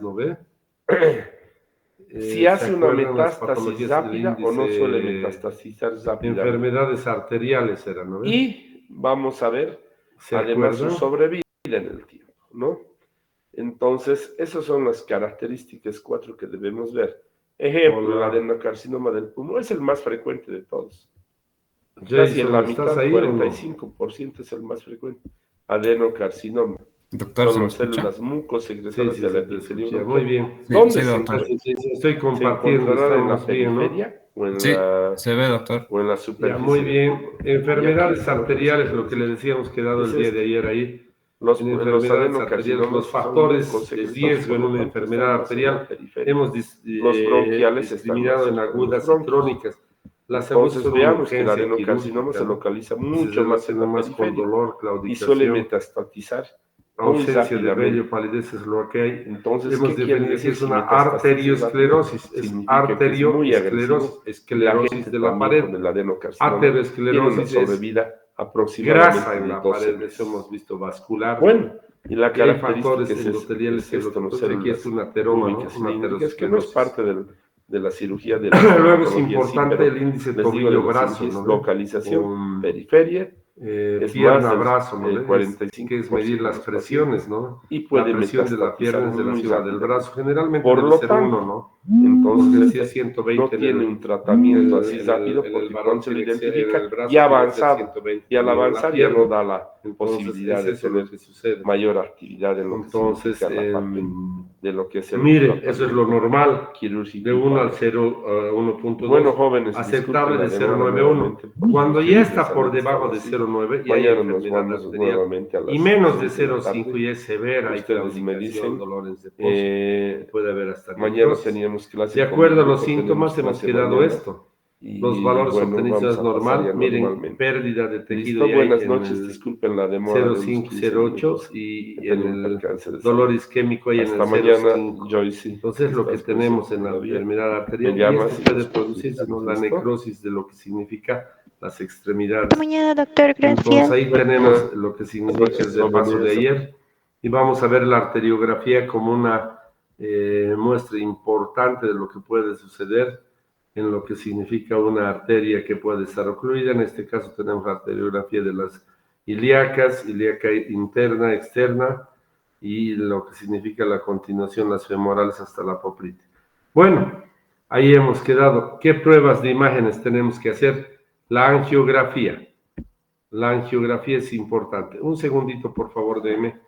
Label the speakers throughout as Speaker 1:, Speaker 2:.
Speaker 1: ¿no ve?
Speaker 2: Si hace una metástasis
Speaker 1: patologías
Speaker 2: rápida
Speaker 1: del
Speaker 2: o no suele
Speaker 1: índice,
Speaker 2: metastasizar rápidamente.
Speaker 1: enfermedades arteriales eran, ¿no ve?
Speaker 2: Y vamos a ver,
Speaker 1: ¿Se
Speaker 2: además, su
Speaker 1: acuerdan?
Speaker 2: sobrevida en el tiempo, ¿no? Entonces, esas son las características 4 que debemos ver. Ejemplo, el
Speaker 1: Hola.
Speaker 2: adenocarcinoma del pulmón es el más frecuente de todos. Casi en
Speaker 1: Jason,
Speaker 2: la
Speaker 1: ¿estás
Speaker 2: mitad,
Speaker 1: ahí o no?
Speaker 2: 45% es el más frecuente. Adenocarcinoma.
Speaker 3: Doctor,
Speaker 2: Son
Speaker 3: ¿se me
Speaker 2: las
Speaker 3: escucha?
Speaker 2: células mucosecretoras
Speaker 1: Sí,
Speaker 2: de la
Speaker 1: te
Speaker 2: epitelio
Speaker 1: escuché.
Speaker 2: del
Speaker 1: Muy
Speaker 2: colon.
Speaker 1: bien.
Speaker 2: ¿Dónde
Speaker 3: Sí,
Speaker 2: se
Speaker 3: doctor.
Speaker 2: encuentra?
Speaker 1: Estoy
Speaker 2: ¿Se
Speaker 1: compartiendo,
Speaker 2: encontrará en la
Speaker 1: estamos bien, ¿no?
Speaker 2: periferia o en
Speaker 3: Sí,
Speaker 2: la,
Speaker 3: se ve, doctor.
Speaker 2: o en la
Speaker 1: Ya,
Speaker 2: superficie?
Speaker 1: muy bien.
Speaker 2: Y aquí
Speaker 1: Enfermedades
Speaker 2: está lo que les
Speaker 1: arteriales,
Speaker 2: quiero
Speaker 1: lo que le
Speaker 2: decir.
Speaker 1: decíamos quedado el
Speaker 2: Es
Speaker 1: día
Speaker 2: esto.
Speaker 1: de ayer ahí.
Speaker 2: Los
Speaker 1: En enfermedades arteriales,
Speaker 2: adenocarcinomas
Speaker 1: los
Speaker 2: son
Speaker 1: factores de
Speaker 2: mucosecretos,
Speaker 1: riesgo
Speaker 2: por
Speaker 1: en
Speaker 2: lo
Speaker 1: una
Speaker 2: tanto
Speaker 1: enfermedad
Speaker 2: están más en la
Speaker 1: arterial
Speaker 2: periferia.
Speaker 1: hemos
Speaker 2: Los bronquiales están más
Speaker 1: discriminado en
Speaker 2: cerca de los
Speaker 1: agudas y
Speaker 2: bronquios.
Speaker 1: crónicas. La salud
Speaker 2: Entonces
Speaker 1: son una
Speaker 2: veamos que el
Speaker 1: urgencia
Speaker 2: adenocarcinoma
Speaker 1: quirúrgica,
Speaker 2: se
Speaker 1: ¿no?
Speaker 2: localiza
Speaker 1: Se
Speaker 2: mucho más en
Speaker 1: relaciona
Speaker 2: la
Speaker 1: más con
Speaker 2: periferia
Speaker 1: dolor,
Speaker 2: y suele
Speaker 1: claudicación,
Speaker 2: metastatizar muy
Speaker 1: ausencia de vello,
Speaker 2: rápidamente.
Speaker 1: palidez es lo que hay.
Speaker 2: Entonces,
Speaker 1: Hemos
Speaker 2: ¿qué quiere
Speaker 1: definido que
Speaker 2: decir
Speaker 1: es
Speaker 2: si
Speaker 1: una
Speaker 2: metastatiza rápido?
Speaker 1: arterioesclerosis, es
Speaker 2: Significa que es muy agresivo y la
Speaker 1: esclerosis
Speaker 2: gente
Speaker 1: de la
Speaker 2: también con
Speaker 1: pared.
Speaker 2: el adenocarcinoma tiene una
Speaker 1: Aterosclerosis es
Speaker 2: sobrevida
Speaker 1: grasa
Speaker 2: aproximadamente
Speaker 1: en
Speaker 2: de
Speaker 1: la
Speaker 2: 12
Speaker 1: pared, eso hemos
Speaker 2: meses.
Speaker 1: visto vascular.
Speaker 2: Bueno, y la
Speaker 1: Y hay
Speaker 2: característica
Speaker 1: factores endoteliales
Speaker 2: es
Speaker 1: que lo
Speaker 2: esto,
Speaker 1: que
Speaker 2: ¿no?
Speaker 1: produce aquí es
Speaker 2: Células
Speaker 1: un ateroma, ¿no?
Speaker 2: únicas
Speaker 1: Una
Speaker 2: cilíndricas, que no es
Speaker 1: aterosclerosis.
Speaker 2: parte de la cirugía de la
Speaker 1: Luego es
Speaker 2: estomatología, sí,
Speaker 1: importante
Speaker 2: pero
Speaker 1: el índice
Speaker 2: les digo, de la
Speaker 1: tobillo-brazo,
Speaker 2: cirugía es
Speaker 1: ¿no ve?
Speaker 2: localización,
Speaker 1: O
Speaker 2: periferia, es más del
Speaker 1: pierna-brazo, ¿no ve? Que es medir
Speaker 2: 45% de
Speaker 1: las
Speaker 2: los
Speaker 1: presiones,
Speaker 2: pacientes
Speaker 1: ¿no?
Speaker 2: y
Speaker 1: La
Speaker 2: puede
Speaker 1: presión de la
Speaker 2: metastatizar
Speaker 1: pierna es de la
Speaker 2: muy
Speaker 1: ciudad del
Speaker 2: rápidamente.
Speaker 1: brazo. Generalmente
Speaker 2: Por
Speaker 1: debe
Speaker 2: lo
Speaker 1: ser
Speaker 2: tanto,
Speaker 1: 1, ¿no? Porque
Speaker 2: entonces
Speaker 1: si es 120
Speaker 2: no tiene un tratamiento así rápido,
Speaker 1: en el
Speaker 2: porque
Speaker 1: varón
Speaker 2: cuando se lo
Speaker 1: tiene que ser, en
Speaker 2: identifica
Speaker 1: el brazo
Speaker 2: ya ha
Speaker 1: tiene que ser
Speaker 2: avanzado,
Speaker 1: 120
Speaker 2: y al
Speaker 1: también en la
Speaker 2: avanzar ya no
Speaker 1: pierna.
Speaker 2: da la
Speaker 1: Entonces,
Speaker 2: posibilidad
Speaker 1: es
Speaker 2: de
Speaker 1: eso lo
Speaker 2: tener
Speaker 1: que sucede.
Speaker 2: mayor actividad en lo que
Speaker 1: Entonces,
Speaker 2: significa la parte de lo que es el
Speaker 1: mire, eso es lo
Speaker 2: tratamiento
Speaker 1: normal,
Speaker 2: quirúrgico
Speaker 1: de
Speaker 2: y
Speaker 1: 1 al
Speaker 2: paliativo.
Speaker 1: 0 a
Speaker 2: Bueno,
Speaker 1: 1.2,
Speaker 2: jóvenes,
Speaker 1: aceptable
Speaker 2: disculpen
Speaker 1: de
Speaker 2: la demora
Speaker 1: 0,91.
Speaker 2: nuevamente, porque
Speaker 1: Cuando
Speaker 2: los
Speaker 1: ya
Speaker 2: días de
Speaker 1: está por
Speaker 2: salud
Speaker 1: debajo
Speaker 2: están
Speaker 1: de
Speaker 2: así.
Speaker 1: 0,9, ya hay
Speaker 2: Mañana nos
Speaker 1: enfermedad
Speaker 2: vamos
Speaker 1: arterial.
Speaker 2: nuevamente a
Speaker 1: Y
Speaker 2: las
Speaker 1: menos de
Speaker 2: 6 de la
Speaker 1: 0,5
Speaker 2: tarde.
Speaker 1: ya es severa, hay
Speaker 2: Ustedes me
Speaker 1: claudicación,
Speaker 2: dicen,
Speaker 1: dolores de poso, y puede haber hasta
Speaker 2: mañana
Speaker 1: necrosis.
Speaker 2: teníamos clase
Speaker 1: De
Speaker 2: con mi
Speaker 1: acuerdo a los
Speaker 2: grupo, tenemos
Speaker 1: síntomas, hemos
Speaker 2: clase
Speaker 1: quedado
Speaker 2: mañana
Speaker 1: esto. Los
Speaker 2: y
Speaker 1: valores
Speaker 2: bueno,
Speaker 1: obtenidos
Speaker 2: vamos
Speaker 1: es
Speaker 2: a pasar ya
Speaker 1: normal. Miren,
Speaker 2: normalmente.
Speaker 1: pérdida de tejido
Speaker 2: Listo,
Speaker 1: ya hay
Speaker 2: buenas
Speaker 1: en
Speaker 2: noches,
Speaker 1: el
Speaker 2: disculpen la demora de unos
Speaker 1: 0,5,
Speaker 2: 15
Speaker 1: 0,8
Speaker 2: minutos. He
Speaker 1: y en
Speaker 2: tenido un
Speaker 1: el
Speaker 2: percance de
Speaker 1: dolor
Speaker 2: salud.
Speaker 1: isquémico hay en el
Speaker 2: Hasta mañana,
Speaker 1: 0,5.
Speaker 2: Joyce,
Speaker 1: Entonces,
Speaker 2: si
Speaker 1: lo que
Speaker 2: estás
Speaker 1: tenemos
Speaker 2: presente
Speaker 1: en la
Speaker 2: todavía,
Speaker 1: enfermedad
Speaker 2: me
Speaker 1: arterial, y esto
Speaker 2: llamas y
Speaker 1: puede
Speaker 2: nos
Speaker 1: producirse, ¿no?
Speaker 2: comunicamos,
Speaker 1: La
Speaker 2: ¿listo?
Speaker 1: necrosis de lo que significa las extremidades.
Speaker 4: Hasta mañana, doctor.
Speaker 1: Entonces,
Speaker 4: Gracias.
Speaker 1: ahí tenemos lo que
Speaker 2: Buenas
Speaker 1: significa el
Speaker 2: noches,
Speaker 1: repaso de
Speaker 2: jóvenes.
Speaker 1: ayer. Y vamos a ver la arteriografía como una muestra importante de lo que puede suceder en lo que significa una arteria que puede estar ocluida. En este caso tenemos la arteriografía de las ilíacas, ilíaca interna, externa, y lo que significa la continuación, las femorales hasta la poplite. Bueno, ahí hemos quedado. ¿Qué pruebas de imágenes tenemos que hacer? La angiografía. La angiografía es importante. Un segundito, por favor, déme.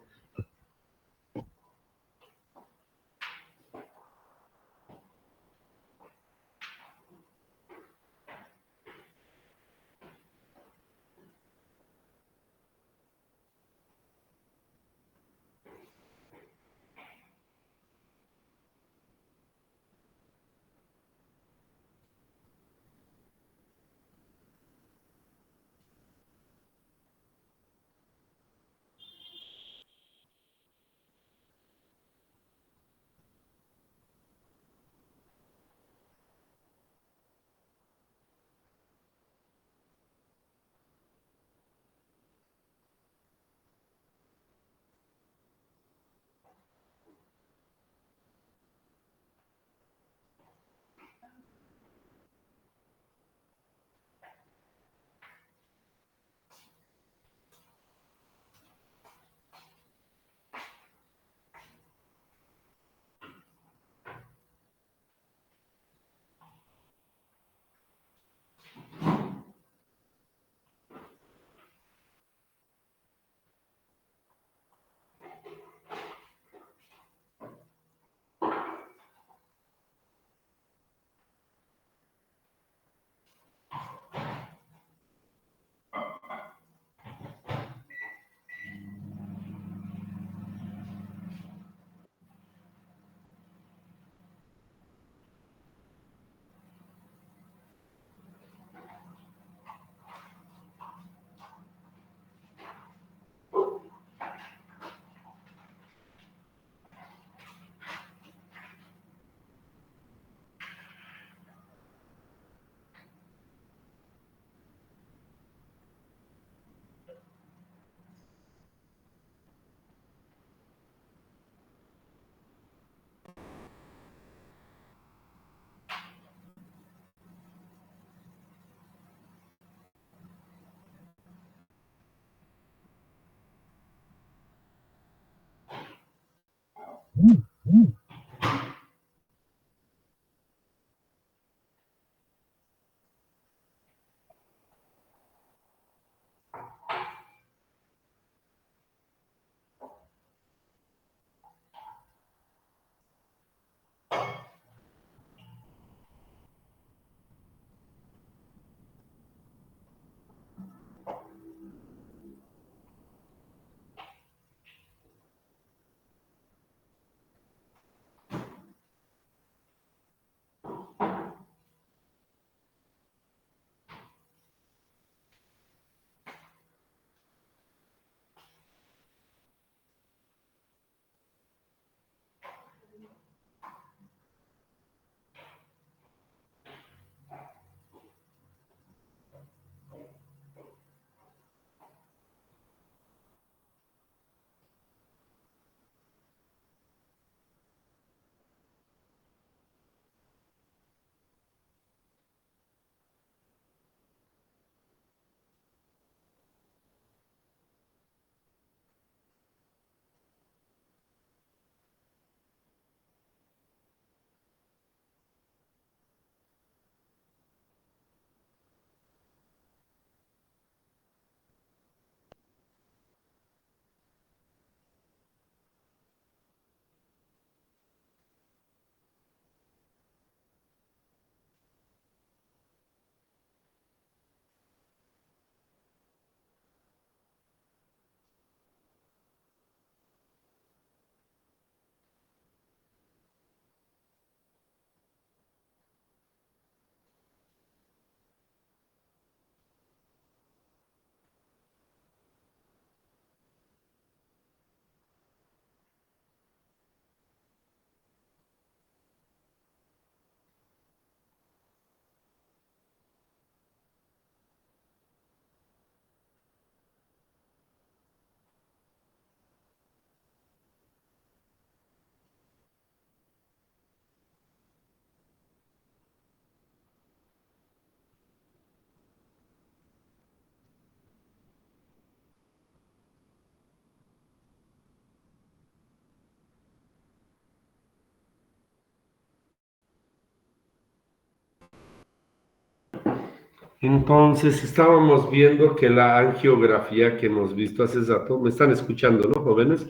Speaker 1: Entonces, estábamos viendo que la angiografía que hemos visto hace rato, me están escuchando, ¿no, jóvenes?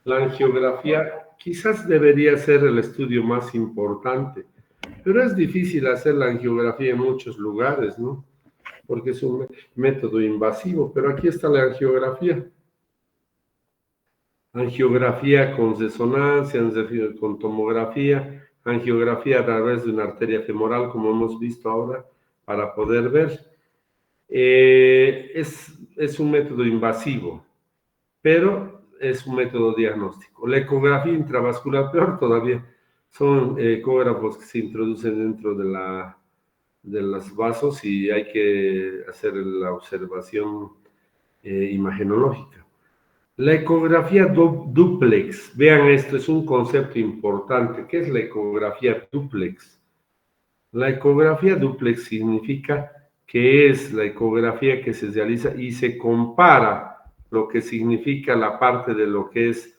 Speaker 1: La angiografía quizás debería ser el estudio más importante, pero es difícil hacer la angiografía en muchos lugares, ¿no? Porque es un método invasivo, pero aquí está la angiografía. Angiografía con resonancia, con tomografía, angiografía a través de una arteria femoral, como hemos visto ahora, para poder ver. Es un método invasivo, pero es un método diagnóstico. La ecografía intravascular, peor todavía, son ecógrafos que se introducen dentro de los vasos y hay que hacer la observación imagenológica. La ecografía duplex, vean esto, es un concepto importante. ¿Qué es la ecografía duplex? La ecografía duplex significa que es la ecografía que se realiza y se compara lo que significa la parte de lo que es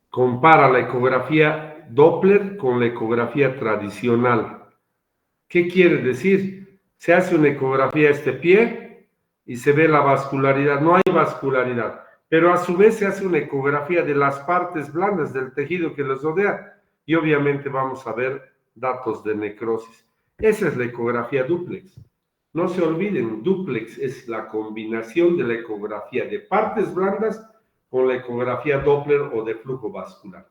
Speaker 1: compara la ecografía Doppler con la ecografía tradicional. ¿Qué quiere decir? Se hace una ecografía a este pie y se ve la vascularidad. No hay vascularidad, pero a su vez se hace una ecografía de las partes blandas del tejido que los rodea y obviamente vamos a ver datos de necrosis. Esa es la ecografía duplex. No se olviden, duplex es la combinación de la ecografía de partes blandas con la ecografía Doppler o de flujo vascular.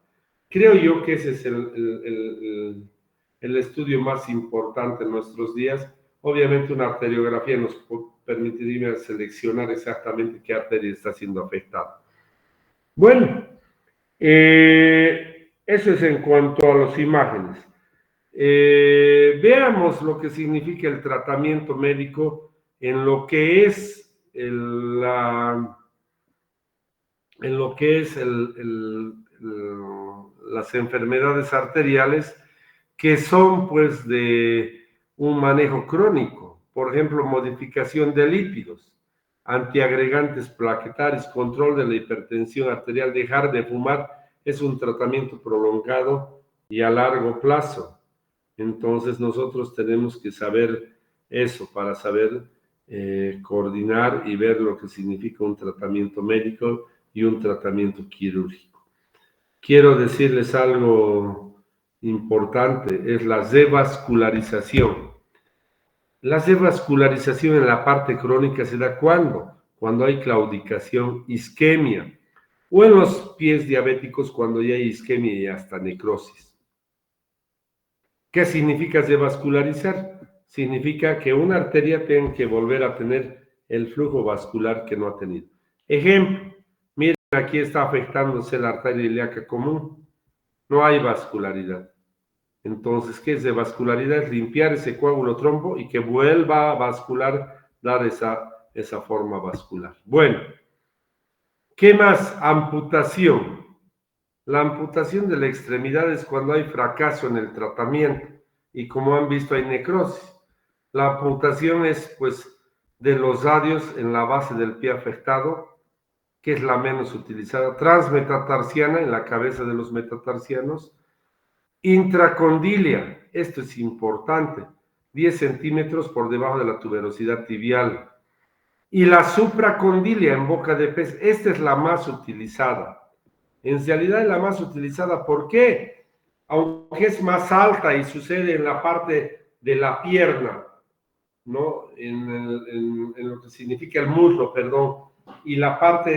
Speaker 1: Creo yo que ese es el estudio más importante en nuestros días. Obviamente una arteriografía nos permitiría seleccionar exactamente qué arteria está siendo afectada. Bueno, eso es en cuanto a las imágenes. Veamos lo que significa el tratamiento médico en lo que es las enfermedades arteriales que son pues de un manejo crónico, por ejemplo, modificación de lípidos, antiagregantes plaquetarios, control de la hipertensión arterial, dejar de fumar es un tratamiento prolongado y a largo plazo. Entonces nosotros tenemos que saber eso para saber coordinar y ver lo que significa un tratamiento médico y un tratamiento quirúrgico. Quiero decirles algo importante, es la revascularización. La revascularización en la parte crónica se da ¿cuándo? Cuando hay claudicación, isquemia, o en los pies diabéticos cuando ya hay isquemia y hasta necrosis. ¿Qué significa revascularizar? Significa que una arteria tiene que volver a tener el flujo vascular que no ha tenido. Ejemplo, miren, aquí está afectándose la arteria ilíaca común. No hay vascularidad. Entonces, ¿qué es revascularidad? Es limpiar ese coágulo trombo y que vuelva a vascular, dar esa forma vascular. Bueno, ¿qué más? Amputación. La amputación de la extremidad es cuando hay fracaso en el tratamiento y como han visto hay necrosis. La amputación es pues de los radios en la base del pie afectado, que es la menos utilizada, transmetatarsiana en la cabeza de los metatarsianos, intracondilia, esto es importante, 10 centímetros por debajo de la tuberosidad tibial, y la supracondilia en boca de pez, esta es la más utilizada. En realidad es la más utilizada, ¿por qué? Aunque es más alta y sucede en la parte de la pierna, ¿no? En lo que significa el muslo, perdón, y la parte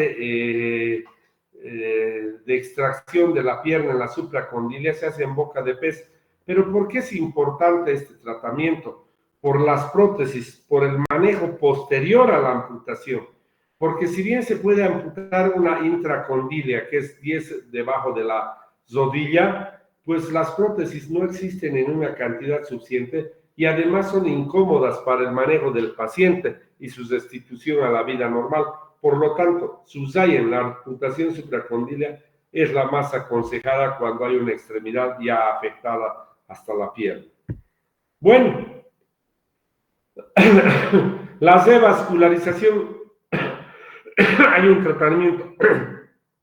Speaker 1: de extracción de la pierna en la supracondilia se hace en boca de pez. Pero ¿por qué es importante este tratamiento? Por las prótesis, por el manejo posterior a la amputación. Porque si bien se puede amputar una intracondilia, que es 10 debajo de la rodilla, pues las prótesis no existen en una cantidad suficiente y además son incómodas para el manejo del paciente y su restitución a la vida normal. Por lo tanto, Susayen, la amputación supracondilia, es la más aconsejada cuando hay una extremidad ya afectada hasta la piel. Bueno, la revascularización, hay un tratamiento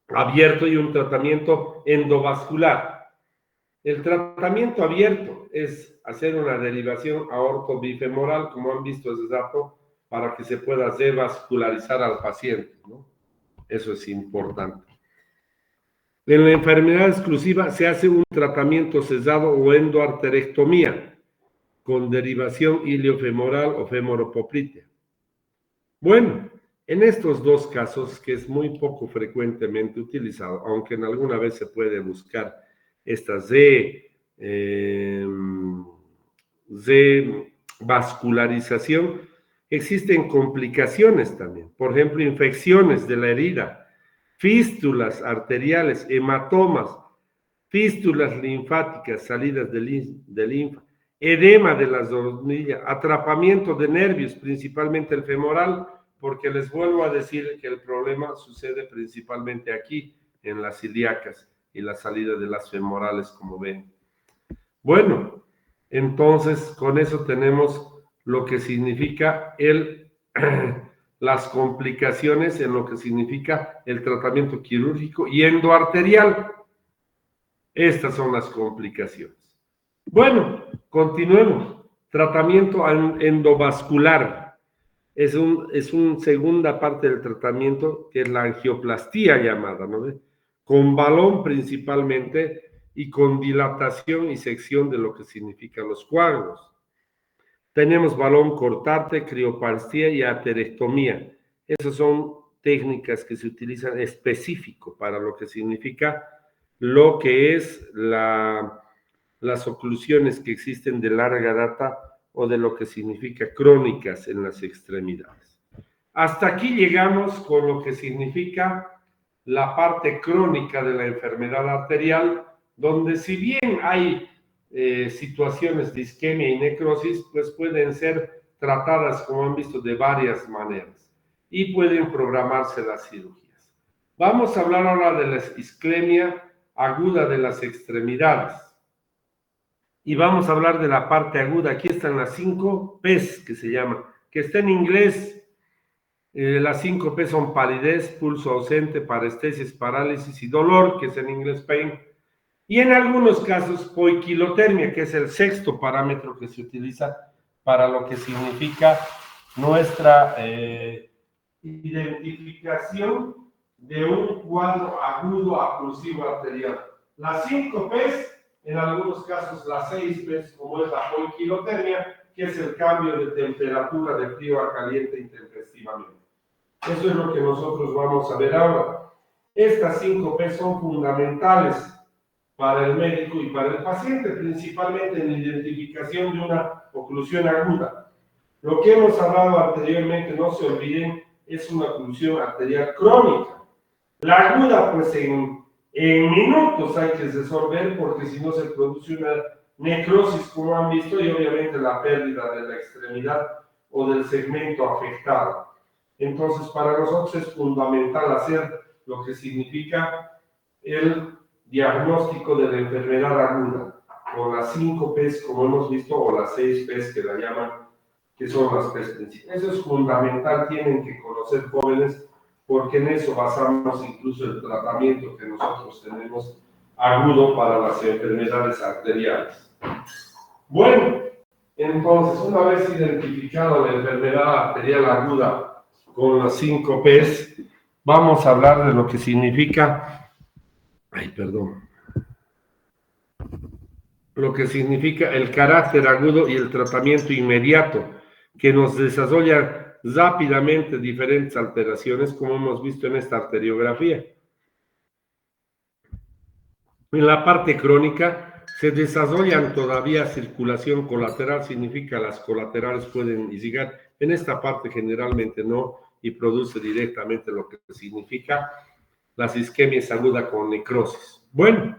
Speaker 1: abierto y un tratamiento endovascular. El tratamiento abierto es hacer una derivación aorto-bifemoral, como han visto ese dato, para que se pueda revascularizar al paciente, ¿no? Eso es importante. En la enfermedad exclusiva se hace un tratamiento cesado o endoarterectomía con derivación iliofemoral o femoropoplitea. Bueno, en estos dos casos, que es muy poco frecuentemente utilizado, aunque en alguna vez se puede buscar estas de vascularización, existen complicaciones también. Por ejemplo, infecciones de la herida, fístulas arteriales, hematomas, fístulas linfáticas, salidas de linfa, edema de las rodillas, atrapamiento de nervios, principalmente el femoral, porque les vuelvo a decir que el problema sucede principalmente aquí, en las ilíacas y la salida de las femorales, como ven. Bueno, entonces con eso tenemos lo que significa las complicaciones en lo que significa el tratamiento quirúrgico y endoarterial. Estas son las complicaciones. Bueno, continuemos. Tratamiento endovascular. Es una segunda parte del tratamiento, que es la angioplastía llamada, ¿no? Con balón principalmente y con dilatación y sección de lo que significan los coágulos. Tenemos balón cortante, crioplastia y aterectomía. Esas son técnicas que se utilizan específico para lo que significa lo que es las oclusiones que existen de larga data o de lo que significa crónicas en las extremidades. Hasta aquí llegamos con lo que significa la parte crónica de la enfermedad arterial, donde si bien hay situaciones de isquemia y necrosis, pues pueden ser tratadas, como han visto, de varias maneras y pueden programarse las cirugías. Vamos a hablar ahora de la isquemia aguda de las extremidades. Y vamos a hablar de la parte aguda. Aquí están las 5 P's que se llaman, que está en inglés. Las 5 P son palidez, pulso ausente, parestesis, parálisis y dolor, que es en inglés pain. Y en algunos casos, poiquilotermia, que es el sexto parámetro que se utiliza para lo que significa nuestra identificación de un cuadro agudo oclusivo arterial. Las 5 P's, en algunos casos las 6 P's, como es la poiquilotermia, que es el cambio de temperatura de frío a caliente intempestivamente. Eso es lo que nosotros vamos a ver ahora. Estas 5 P son fundamentales para el médico y para el paciente, principalmente en la identificación de una oclusión aguda. Lo que hemos hablado anteriormente, no se olviden, es una oclusión arterial crónica. La aguda, pues en minutos hay que resolver, porque si no se produce una necrosis, como han visto, y obviamente la pérdida de la extremidad o del segmento afectado. Entonces, para nosotros es fundamental hacer lo que significa el diagnóstico de la enfermedad aguda, con las 5 P's, como hemos visto, o las 6 P's que la llaman, que son las P's principales. Eso es fundamental, tienen que conocer, jóvenes, porque en eso basamos incluso el tratamiento que nosotros tenemos agudo para las enfermedades arteriales. Bueno, entonces, una vez identificada la enfermedad arterial aguda con las 5 P's, vamos a hablar de lo que significa, lo que significa el carácter agudo y el tratamiento inmediato, que nos desarrolla rápidamente diferentes alteraciones, como hemos visto en esta arteriografía. En la parte crónica se desarrollan todavía circulación colateral, significa las colaterales pueden irrigar. En esta parte generalmente no, y produce directamente lo que significa las isquemias agudas con necrosis. Bueno,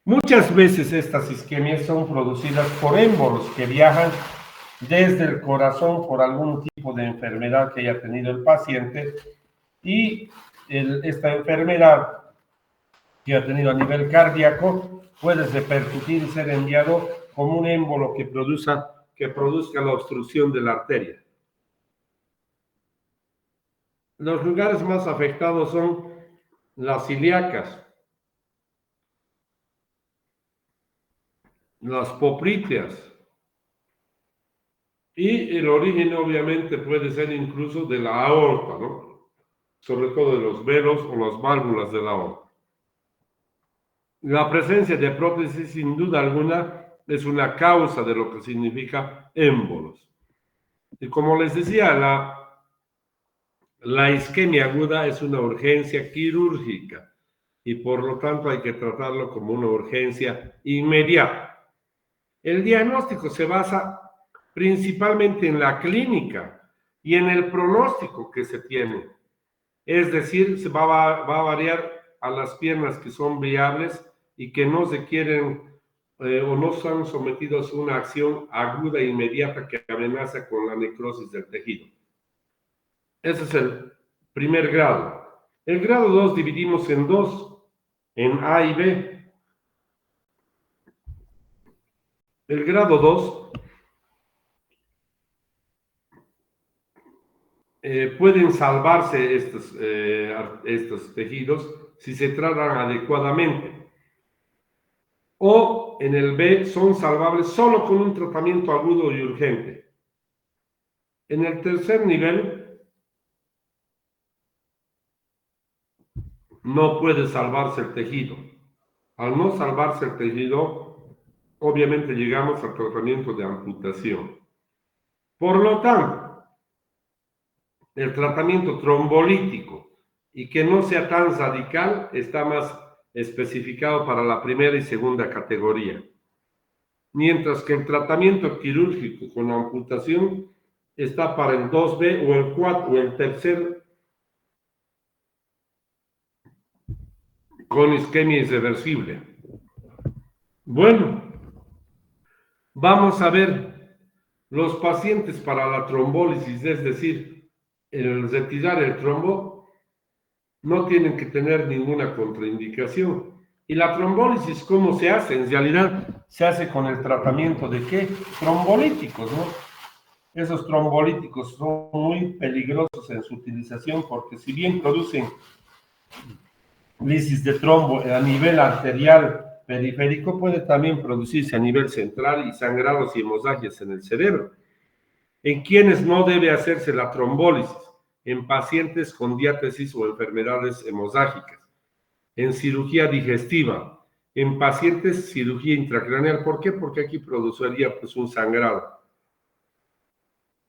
Speaker 1: muchas veces estas isquemias son producidas por émbolos que viajan desde el corazón por algún tipo de enfermedad que haya tenido el paciente, y esta enfermedad que ha tenido a nivel cardíaco puede repercutir y ser enviado como un émbolo que produzca la obstrucción de la arteria. Los lugares más afectados son las ilíacas, las popliteas. Y el origen obviamente puede ser incluso de la aorta, ¿no? Sobre todo de los velos o las válvulas de la aorta. La presencia de prótesis, sin duda alguna, es una causa de lo que significa émbolos. Y como les decía, la isquemia aguda es una urgencia quirúrgica y por lo tanto hay que tratarlo como una urgencia inmediata. El diagnóstico se basa principalmente en la clínica y en el pronóstico que se tiene. Es decir, se va a variar a las piernas que son viables y que no se quieren o no están sometidos a una acción aguda e inmediata que amenaza con la necrosis del tejido. Ese es el primer grado. El grado 2 dividimos en dos, en A y B. El grado 2 pueden salvarse estos tejidos si se tratan adecuadamente. O en el B son salvables solo con un tratamiento agudo y urgente. En el tercer nivel no puede salvarse el tejido. Al no salvarse el tejido, obviamente llegamos al tratamiento de amputación. Por lo tanto, el tratamiento trombolítico y que no sea tan radical está más especificado para la primera y segunda categoría. Mientras que el tratamiento quirúrgico con amputación está para el 2B o el 4 o el tercer con isquemia irreversible. Bueno, vamos a ver los pacientes para la trombólisis, es decir, el retirar el trombo, no tienen que tener ninguna contraindicación. ¿Y la trombólisis cómo se hace? En realidad se hace con el tratamiento de ¿qué? Trombolíticos, ¿no? Esos trombolíticos son muy peligrosos en su utilización porque si bien producen lisis de trombo a nivel arterial periférico, puede también producirse a nivel central y sangrados y hemorragias en el cerebro. ¿En quienes no debe hacerse la trombólisis? En pacientes con diátesis o enfermedades hemorrágicas, en cirugía digestiva, en pacientes cirugía intracraneal. ¿Por qué? Porque aquí produciría pues, un sangrado.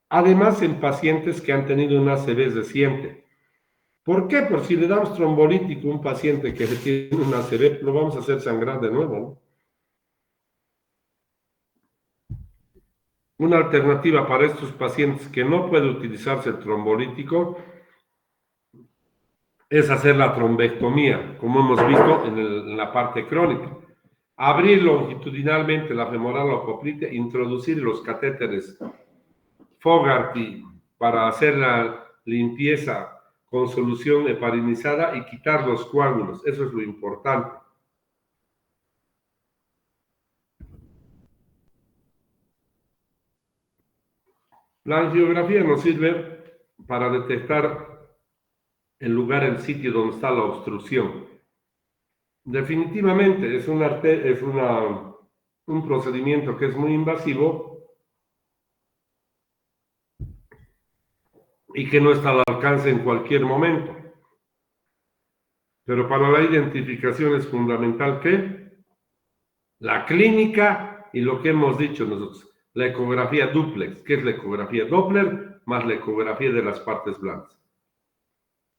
Speaker 1: Además, en pacientes que han tenido una ACV reciente. ¿Por qué? Por si le damos trombolítico a un paciente que tiene una ACV, lo vamos a hacer sangrar de nuevo, ¿no? Una alternativa para estos pacientes que no puede utilizarse el trombolítico es hacer la trombectomía, como hemos visto en la parte crónica. Abrir longitudinalmente la femoral o poplite, introducir los catéteres Fogarty para hacer la limpieza con solución heparinizada y quitar los coágulos. Eso es lo importante. La angiografía nos sirve para detectar el lugar, el sitio donde está la obstrucción. Definitivamente es un procedimiento que es muy invasivo y que no está al alcance en cualquier momento. Pero para la identificación es fundamental que la clínica y lo que hemos dicho nosotros, la ecografía dúplex, que es la ecografía Doppler más la ecografía de las partes blandas.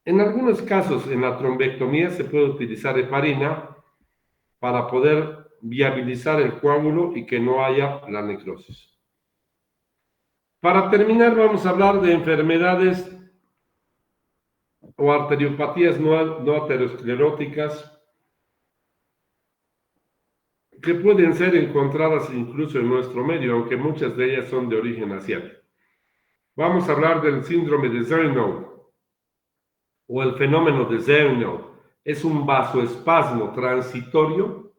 Speaker 1: En algunos casos, en la trombectomía se puede utilizar heparina para poder viabilizar el coágulo y que no haya la necrosis. Para terminar, vamos a hablar de enfermedades o arteriopatías no ateroscleróticas que pueden ser encontradas incluso en nuestro medio, aunque muchas de ellas son de origen asiático. Vamos a hablar del síndrome de Zernow o el fenómeno de Zernow. Es un vasoespasmo transitorio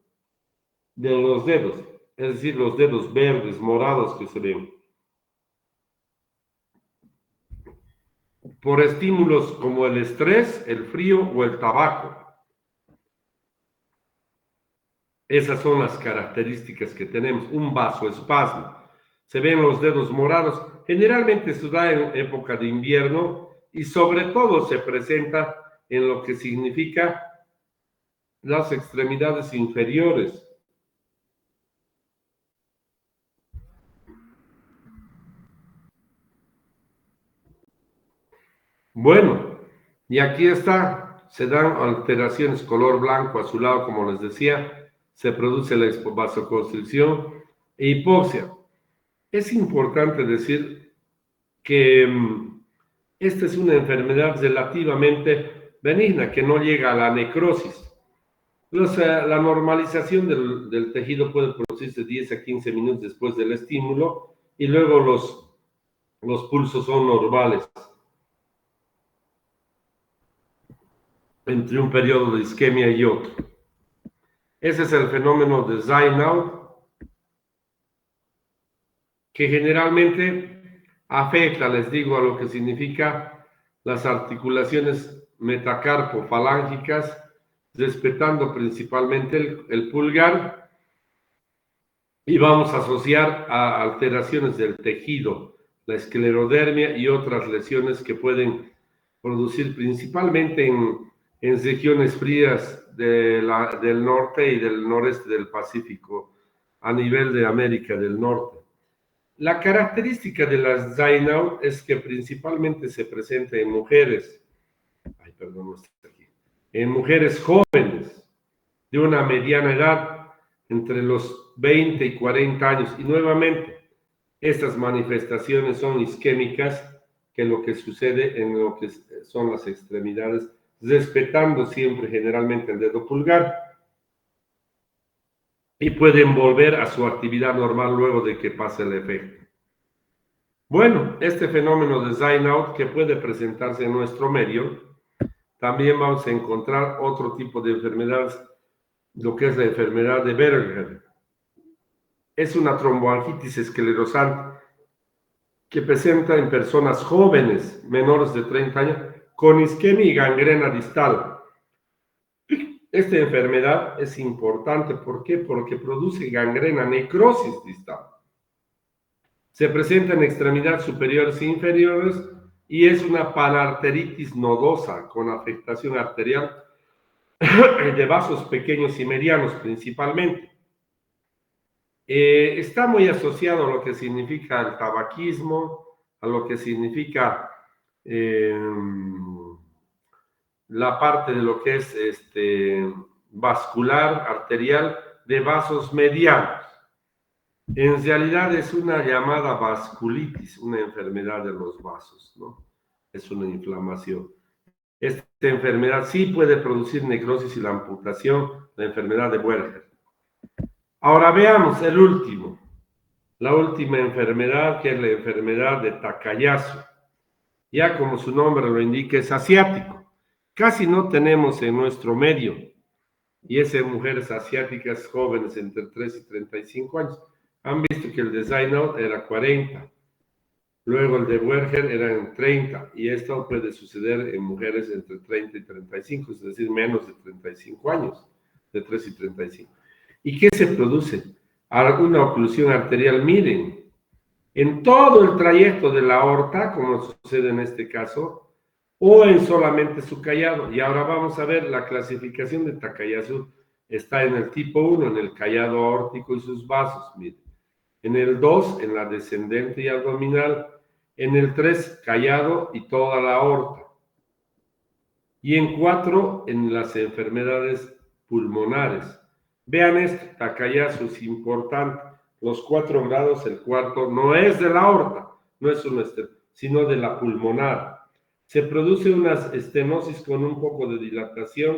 Speaker 1: de los dedos, es decir, los dedos verdes, morados que se ven, por estímulos como el estrés, el frío o el tabaco. Esas son las características que tenemos. Un vasoespasmo. Se ven los dedos morados. Generalmente se da en época de invierno y sobre todo se presenta en lo que significa las extremidades inferiores. Bueno, y aquí está, se dan alteraciones color blanco, azulado, como les decía, se produce la vasoconstricción e hipoxia. Es importante decir que esta es una enfermedad relativamente benigna, que no llega a la necrosis. La normalización del tejido puede producirse 10 a 15 minutos después del estímulo y luego los pulsos son normales entre un periodo de isquemia y otro. Ese es el fenómeno de Zainoud, que generalmente afecta, les digo, a lo que significa las articulaciones metacarpofalángicas, respetando principalmente el pulgar, y vamos a asociar a alteraciones del tejido, la esclerodermia y otras lesiones que pueden producir principalmente en regiones frías del norte y del noreste del Pacífico, a nivel de América del Norte. La característica de las Zainoud es que principalmente se presenta en mujeres, en mujeres jóvenes, de una mediana edad, entre los 20 y 40 años. Y nuevamente, estas manifestaciones son isquémicas, que lo que sucede en lo que son las extremidades, respetando siempre generalmente el dedo pulgar, y pueden volver a su actividad normal luego de que pase el efecto. Bueno, este fenómeno de Zainoud, que puede presentarse en nuestro medio, también vamos a encontrar otro tipo de enfermedades, lo que es la enfermedad de Berger. Es una tromboangitis esclerosante que presenta en personas jóvenes, menores de 30 años, con isquemia y gangrena distal. Esta enfermedad es importante, ¿por qué? Porque produce gangrena, necrosis distal. Se presenta en extremidades superiores e inferiores y es una panarteritis nodosa con afectación arterial de vasos pequeños y medianos principalmente. Está muy asociado a lo que significa el tabaquismo, a lo que significa la parte de lo que es vascular, arterial, de vasos medianos. En realidad es una llamada vasculitis, una enfermedad de los vasos, ¿no? Es una inflamación. Esta enfermedad sí puede producir necrosis y la amputación, la enfermedad de Buerger. Ahora veamos el último, la última enfermedad, que es la enfermedad de Takayasu. Ya como su nombre lo indica, es asiático. Casi no tenemos en nuestro medio, y es en mujeres asiáticas jóvenes entre 3 y 35 años. Han visto que el de Zainoud era 40, luego el de Buerger era en 30, y esto puede suceder en mujeres entre 30 y 35, es decir, menos de 35 años, de 3 y 35. ¿Y qué se produce? Alguna oclusión arterial. Miren, en todo el trayecto de la aorta, como sucede en este caso, o en solamente su callado. Y ahora vamos a ver la clasificación de Takayasu. Está en el tipo 1, en el callado aórtico y sus vasos, miren. En el 2, en la descendente y abdominal. En el 3, callado y toda la aorta. Y en 4, en las enfermedades pulmonares. Vean esto, Takayasu es importante. Los 4 grados, el cuarto no es de la aorta, no es un sino de la pulmonar. Se produce una estenosis con un poco de dilatación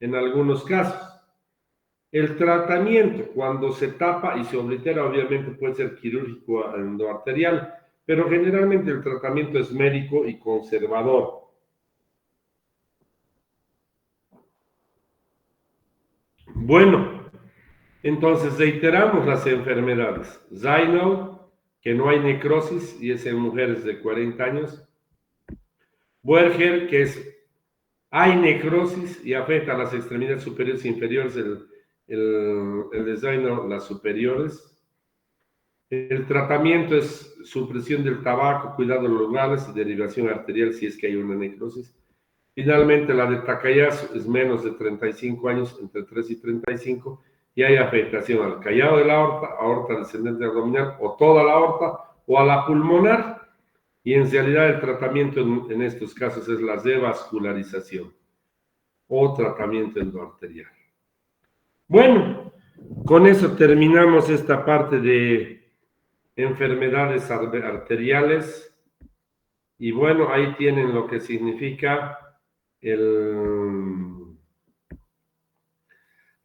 Speaker 1: en algunos casos. El tratamiento, cuando se tapa y se oblitera, obviamente puede ser quirúrgico endoarterial, pero generalmente el tratamiento es médico y conservador. Bueno, entonces reiteramos las enfermedades. Zainoud, que no hay necrosis y es en mujeres de 40 años. Buerger, que hay necrosis y afecta a las extremidades superiores e inferiores el designo, las superiores. El tratamiento es supresión del tabaco, cuidado de los lugares y derivación arterial si es que hay una necrosis. Finalmente, la de Takayasu es menos de 35 años, entre 3 y 35, y hay afectación al callado de la aorta, aorta descendente abdominal, o toda la aorta, o a la pulmonar. Y en realidad el tratamiento en estos casos es la devascularización o tratamiento endoarterial. Bueno, con eso terminamos esta parte de enfermedades arteriales. Y bueno, ahí tienen lo que significa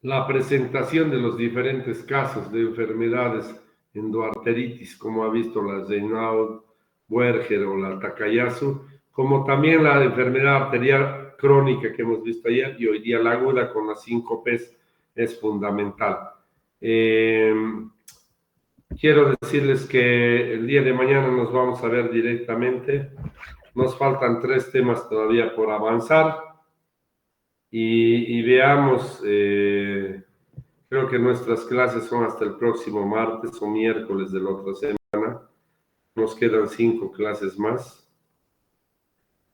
Speaker 1: la presentación de los diferentes casos de enfermedades endoarteritis, como ha visto la Raynaud, Buerger o la Takayasu, como también la enfermedad arterial crónica que hemos visto ayer y hoy día la aguda con las 5 P's es fundamental. Quiero decirles que el día de mañana nos vamos a ver directamente. Nos faltan 3 temas todavía por avanzar y veamos, creo que nuestras clases son hasta el próximo martes o miércoles de la otra semana. Nos quedan 5 clases más.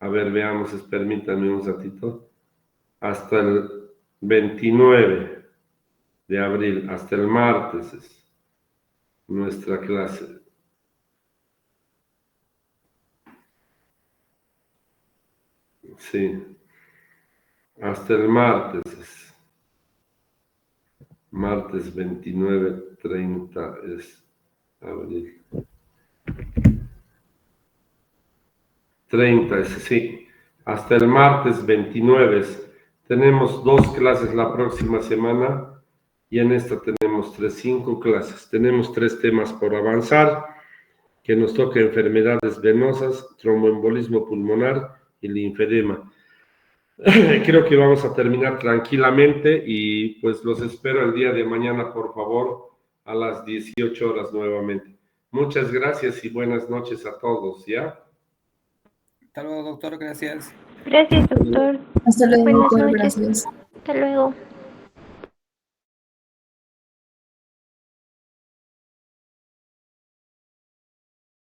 Speaker 1: A ver, veamos, permítanme un ratito. Hasta el 29 de abril, hasta el martes es nuestra clase. Sí, hasta el martes es. Martes 29, 30 es abril. 30 es, sí. Hasta el martes 29 es. Tenemos 2 clases la próxima semana y en esta tenemos 5 clases. Tenemos 3 temas por avanzar, que nos toca enfermedades venosas, tromboembolismo pulmonar y linfedema. Creo que vamos a terminar tranquilamente y pues los espero el día de mañana, por favor, a las 18 horas nuevamente. Muchas gracias y buenas noches a todos, ¿ya?
Speaker 3: Hasta luego, doctor, gracias.
Speaker 4: Gracias, doctor.
Speaker 5: Hasta luego,
Speaker 4: Buenas
Speaker 5: doctor,
Speaker 4: noches.
Speaker 5: gracias.
Speaker 4: Hasta luego.